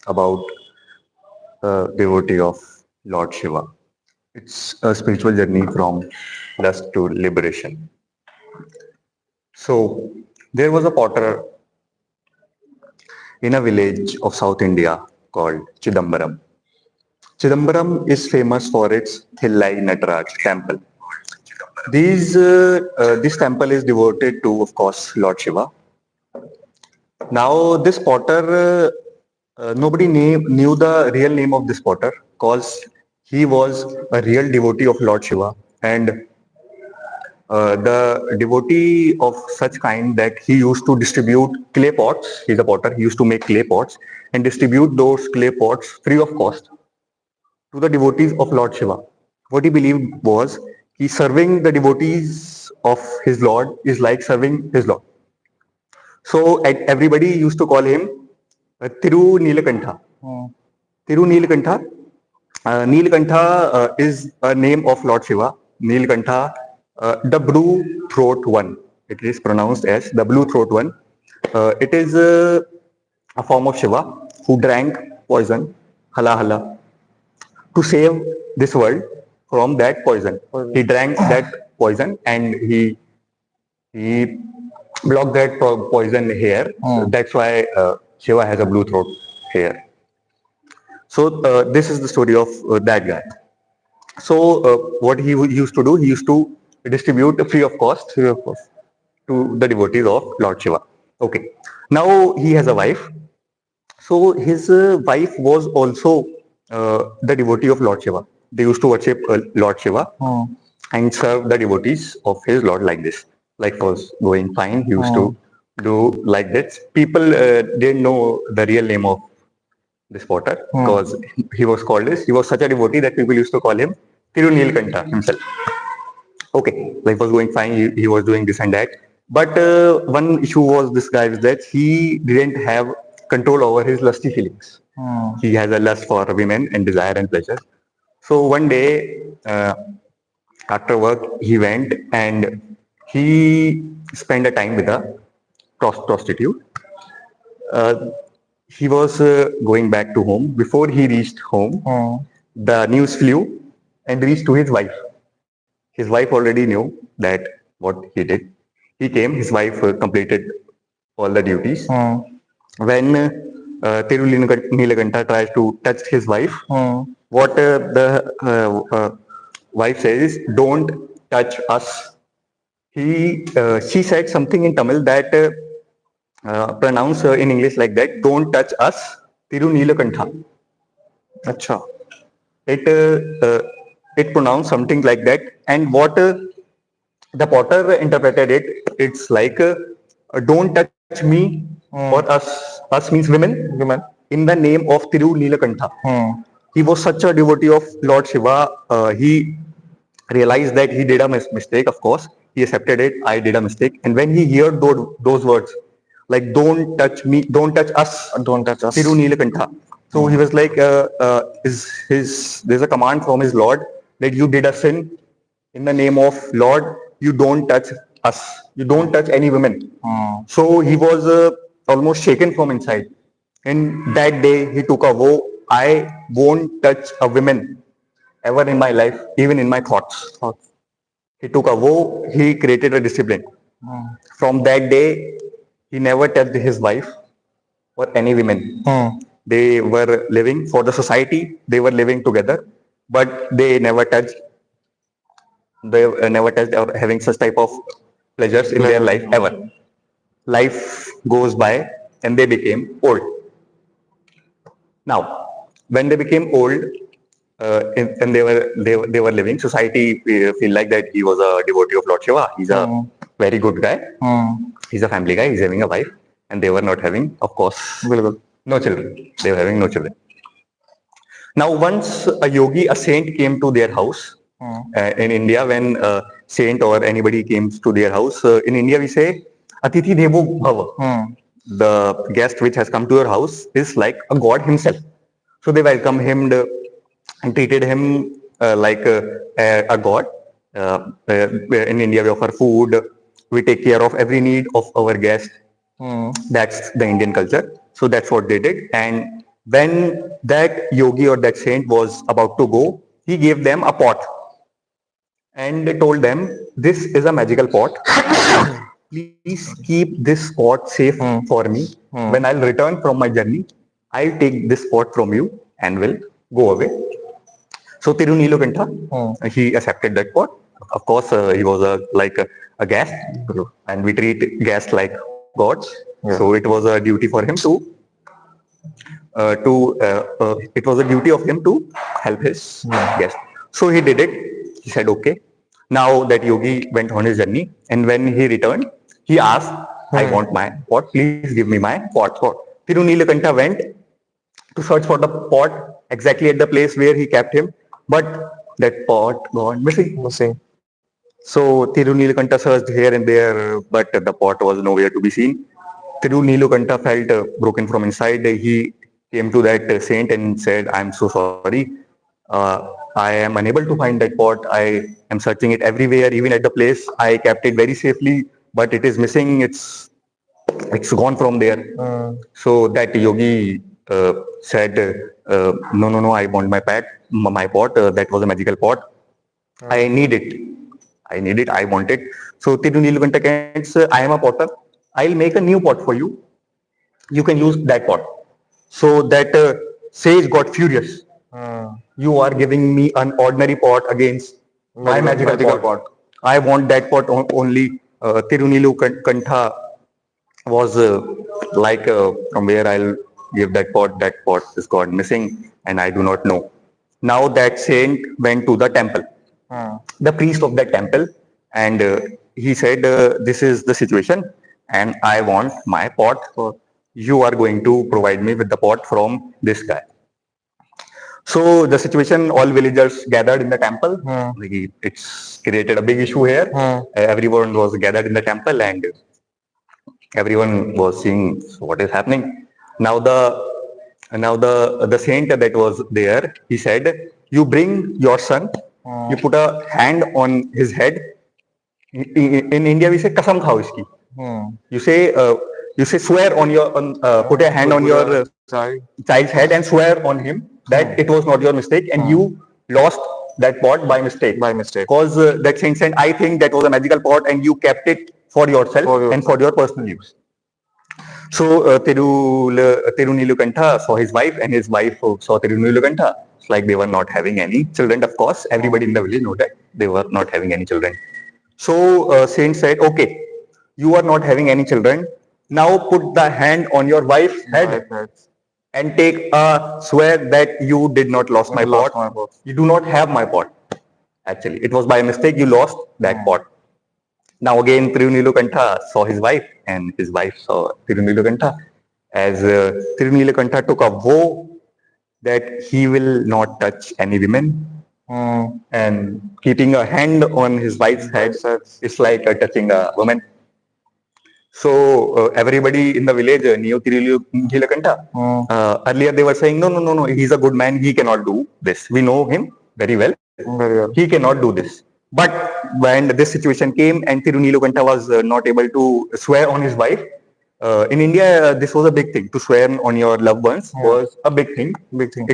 about a devotee of Lord Shiva. It's a spiritual journey from lust to liberation. So there was a potter in a village of South India called Chidambaram. Chidambaram is famous for its Thillai Nataraj temple. This temple is devoted to, of course, Lord Shiva. Now, this potter, knew the real name of this potter because he was a real devotee of Lord Shiva, and the devotee of such kind that he used to distribute clay pots. He's a potter. He used to make clay pots and distribute those clay pots free of cost to the devotees of Lord Shiva. What he believed was he serving the devotees of his Lord is like serving his Lord. So everybody used to call him Thiru Nilakantha. Thiru Nilakantha. Nilakantha is a name of Lord Shiva. Nilakantha, the blue throat one. It is pronounced as the blue throat one. It is a form of Shiva who drank poison, hala hala, to save this world from that poison. He drank that poison and he blocked that poison here. That's why Shiva has a blue throat here. So this is the story of that guy. So what he used to do, he used to distribute free of cost to the devotees of Lord Shiva. Okay. Now he has a wife. So his wife was also the devotee of Lord Shiva. They used to worship Lord Shiva and serve the devotees of his Lord like this. Like was going fine. He used to do like this. People didn't know the real name of this potter because he was called this. He was such a devotee that people used to call him Tirunilkanta himself. Okay, life was going fine. He was doing this and that. But one issue was this guy was that he didn't have control over his lusty feelings. He has a lust for women and desire and pleasure. So one day, after work, he went and he spent a time with a prostitute. Uh, he was going back to home. Before he reached home, the news flew and reached to his wife. His wife already knew that what he did. He came, his wife completed all the duties. When Thiru Nilakanta tries to touch his wife, what the wife says is, "Don't touch us." She said something in Tamil that pronounce in English like that, "Don't touch us, Thiru Nilakantha." Acha. It it pronounced something like that, and what the potter interpreted it, it's like don't touch me or us. Us means women. Women. In the name of Thiru Nilakantha. He was such a devotee of Lord Shiva. He realized that he did a mistake. Of course, he accepted it. I did a mistake, and when he heard those words, like "Don't touch me, don't touch us, don't touch us," Thiru Nilakantha. So he was like, there's a command from his Lord that you did a sin in the name of Lord, you don't touch us. You don't touch any women. So he was almost shaken from inside. And that day he took a vow, I won't touch a woman ever in my life, even in my thoughts. He took a vow, he created a discipline. From that day, he never touched his wife or any women. They were living for the society, they were living together, but they never touched or having such type of pleasures in their life ever. Life goes by and they became old. Now, when they became old, and they were living, society feel like that he was a devotee of Lord Shiva. He's a very good guy. He's a family guy. He's having a wife, and they were not having, of course, no children. They were having no children. Now, once a yogi, a saint came to their house. In India, when a saint or anybody came to their house, in India we say, Atithi Devo Bhava. The guest which has come to your house is like a god himself. So they welcomed him and treated him like a god. In India, we offer food. We take care of every need of our guest. That's the Indian culture. So that's what they did. And When that yogi or that saint was about to go, he gave them a pot and told them, "This is a magical pot. Please keep this pot safe for me. When I'll return from my journey, I'll take this pot from you and will go away." So Tirunilokantha, he accepted that pot. Of course, he was a guest, and we treat guests like gods. Yeah. So it was a duty for him it was a duty of him to help his guest. So he did it. He said, "Okay." Now that yogi went on his journey, and when he returned, he asked, "I want my pot. Please give me my pot." Tirunilakanta went to search for the pot exactly at the place where he kept him, but that pot gone missing. Missing. So Tirunilakanta searched here and there, but the pot was nowhere to be seen. Tirunilakanta felt broken from inside. He came to that saint and said, "I'm so sorry. I am unable to find that pot. I am searching it everywhere, even at the place I kept it very safely, but it is missing. It's gone from there." So that yogi said, "No, no, no. I want my pot. That was a magical pot. I need it. I need it. I want it." So Tirunilakanta says, "I am a potter. I'll make a new pot for you. You can use that pot." So that sage got furious. "You are giving me an ordinary pot against my magical pot. I want that pot only." Tirunilakanta was from where I'll give that pot. That pot is gone missing, and I do not know. Now that saint went to the temple, the priest of that temple, and he said, "This is the situation, and I want my pot. You are going to provide me with the pot from this guy." So the situation, all villagers gathered in the temple. It's created a big issue here. Everyone was gathered in the temple, and everyone was seeing what is happening. Now the saint that was there, he said, "You bring your son. You put a hand on his head. In India, we say kasam khao iski. You say swear put a hand on your child's head and swear on him that it was not your mistake and you lost that pot by mistake. Because that saint said, "I think that was a magical pot and you kept it for yourself and for your personal use." So Tirunilakanta saw his wife, and his wife saw Tirunilakanta. It's like they were not having any children. Of course, everybody in the village know that they were not having any children. So saint said, "Okay, you are not having any children. Now put the hand on your wife's head and take a swear that you did not lost my pot. You do not have my pot. Actually, it was by mistake you lost that pot." Now again, Tirunilakanta saw his wife, and his wife saw Tirunilakanta. As Tirunilakanta took a vow that he will not touch any women, and keeping a hand on his wife's head is like touching a woman. So everybody in the village knew Tirunilakanta. Earlier they were saying, "No, no, no, no. He's a good man. He cannot do this. We know him very well. He cannot do this." But when this situation came and Tirunilakanta was not able to swear on his wife, in India, this was a big thing. To swear on your loved ones was a big thing.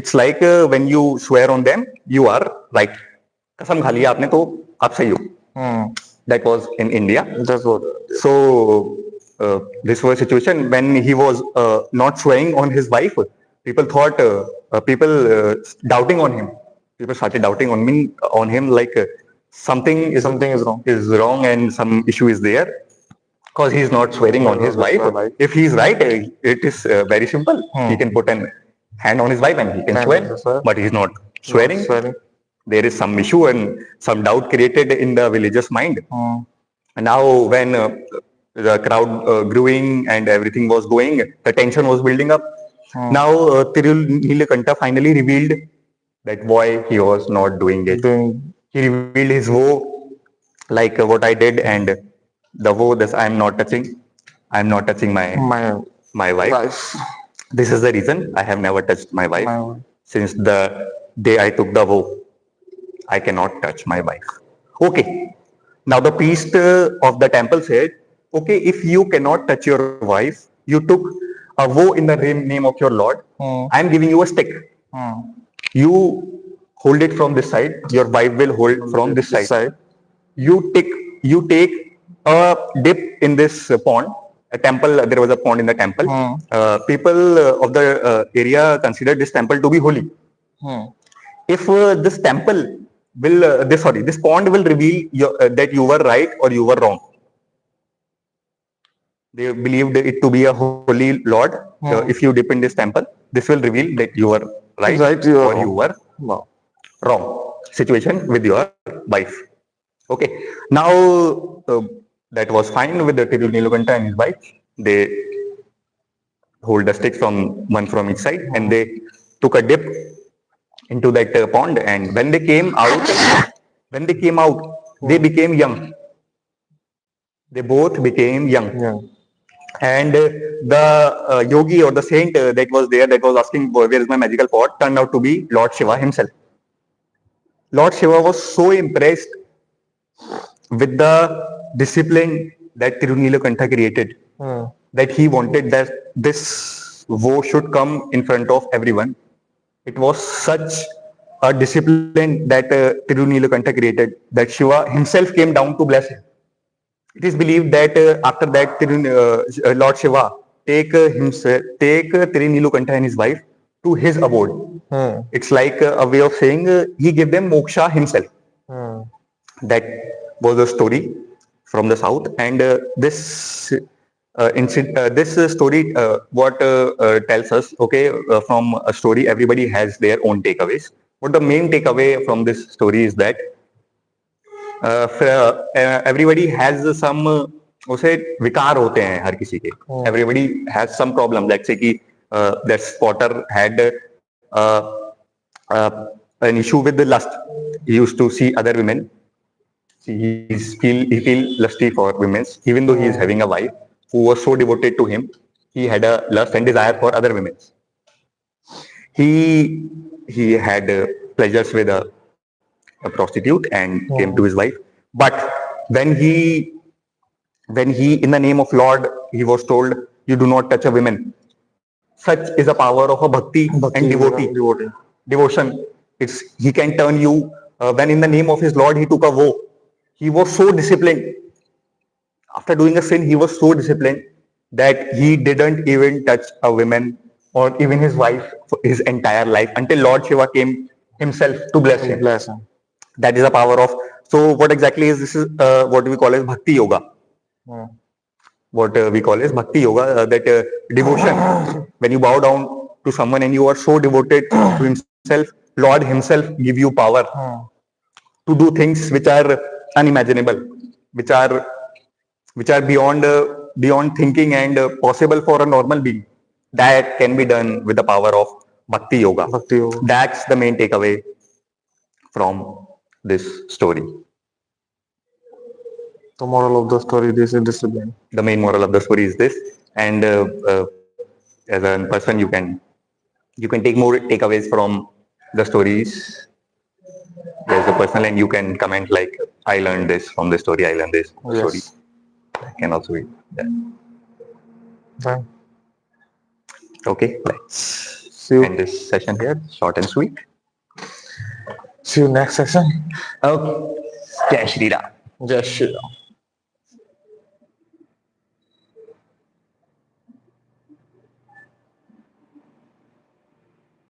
It's like when you swear on them, you are right. कसम खा लिया आपने तो आप सही हो. That was in India. So this was a situation when he was not swearing on his wife. People thought people doubting on him. People started doubting on him like something is wrong and some issue is there because he's not swearing on his wife. If he's right, it is very simple. He can put an hand on his wife and he can swear, but he's not swearing. There is some issue and some doubt created in the villagers' mind. And now when the crowd growing and everything was going, the tension was building up. Now Tirunilakanta finally revealed that why he was not doing it. He revealed his woe, like what I did, and the woe that I'm not touching my wife. This is the reason I have never touched my wife. Since the day I took the vow, I cannot touch my wife. Okay. Now the priest of the temple said, "Okay, if you cannot touch your wife, you took a woe in the name of your Lord. I am giving you a stick. You hold it from this side. Your wife will hold from this side. You take a dip in this pond. A temple. There was a pond in the temple. People of the area consider this temple to be holy. If this temple will, this pond will reveal that you were right or you were wrong. They believed it to be a holy Lord. If you dip in this temple, this will reveal that you were right, or you were wrong. Situation with your wife. Okay. Now that was fine with the Tirunilukanta and his wife. They hold the sticks from one from each side, and they took a dip into that pond. And when they came out, they became young. They both became young. And the yogi or the saint that was there, that was asking, where is my magical pot, turned out to be Lord Shiva himself. Lord Shiva was so impressed with the discipline that Tirunilakantha created, that he wanted that this woe should come in front of everyone. It was such a discipline that Tirunilakantha created that Shiva himself came down to bless him. It is believed that after that, Lord Shiva take Tirunilakantha and his wife to his abode. It's like a way of saying he gave them moksha himself. That was a story from the south, and this story what tells us. Okay, from a story, everybody has their own takeaways. But the main takeaway from this story is that everybody has some उसे विकार होते हैं हर किसी के. Everybody has some problem. Let's say कि that Potter had an issue with the lust. He used to see other women. He feel lusty for women, even though he is having a wife who was so devoted to him. He had a lust and desire for other women. He had pleasures with a prostitute and came to his wife. But when he in the name of Lord, he was told, you do not touch a woman. Such is the power of a bhakti and devotion. He can turn you. When in the name of his Lord he took a vow, he was so disciplined. After doing a sin, he was so disciplined that he didn't even touch a woman or even his wife for his entire life until Lord Shiva came himself to bless him. That is the power of. So what exactly is this? Is what we call as bhakti yoga. What we call as bhakti yoga, that devotion. When you bow down to someone and you are so devoted to himself, Lord himself give you power to do things which are unimaginable, which are beyond thinking and possible for a normal being. That can be done with the power of bhakti yoga. That's the main takeaway from this story. The moral of the story is discipline. The main moral of the story is this, and as a person, you can take more takeaways from the stories as a person, and you can comment like, I learned this from the story, I learned this from the story. I can also read that. Okay, let's end this session here, short and sweet. See you next session. Okay. Jai Shri Ram. Jai Shri Ram.